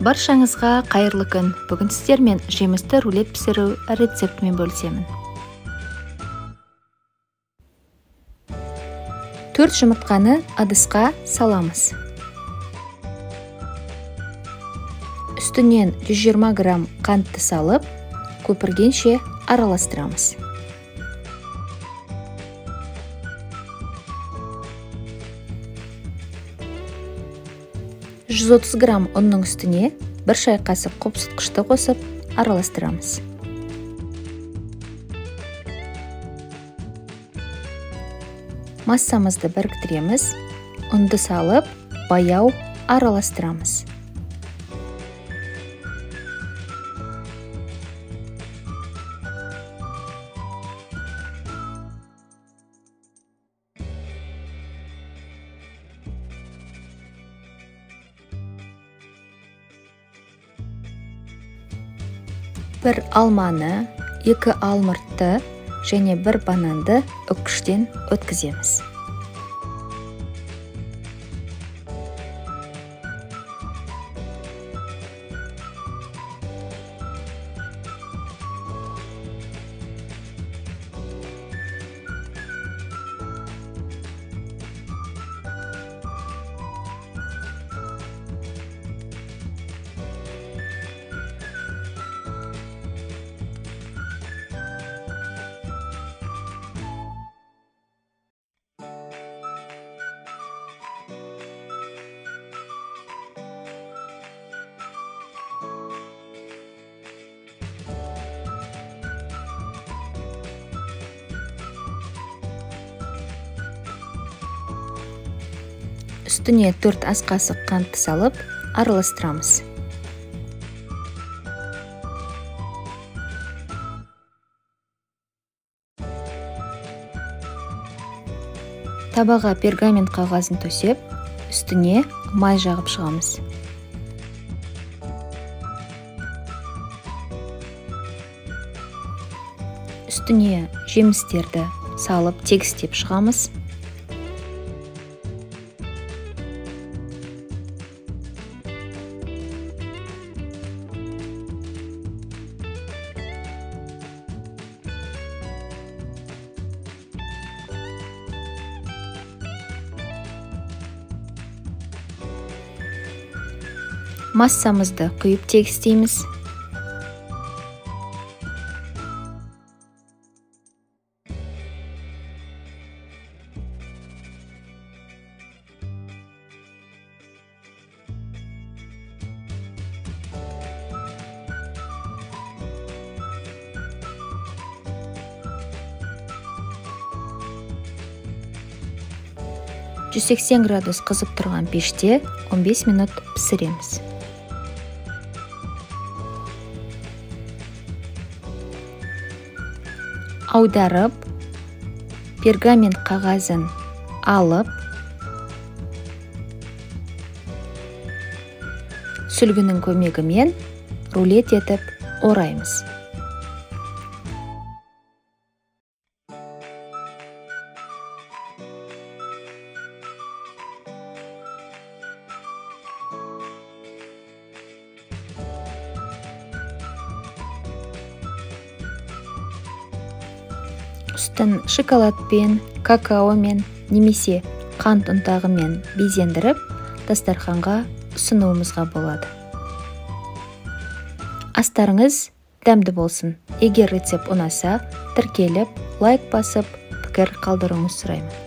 Баршаңызға қайырлы күн. Бүгін сіздермен жемісті рулет пісіру рецептімен бөлісемін. 4 жұмыртқаны ыдысқа саламыз. Үстінен 120 грамм қантты салып, көпіргенше араластырамыз. 130 грамм ұнның үстіне 1 шай қасық қопсытқышты қосып араластырамыз. Массамызды біріктіреміз, ұнды салып, баяу араластырамыз. Bir алманы, 2 алмұртты және 1 бананды үккіштен өткіземіз. Үстіне 4 ас қасық қантты салып, араластырамыз. Табаға пергамент қағазын төсеп, үстіне май жағып шығамыз. Үстіне жемістерді салып, тегістеп шығамыз. Массамызды құйып тегістейміз. «180 градус қызып тұрған пеште 15 минут пісіреміз. Аударып, пергамент қағазын алып, сүлгінің көмегімен рулет етіп ораймыз. Үстін шоколадпен, какаомен, немесе қант ұнтағымен безендіріп, дастарханға ұсынуымызға болады. Астарыңыз дәмді болсын. Егер рецепт ұнаса, тіркеліп, лайк басып, пікір қалдыруыңызды сұраймын.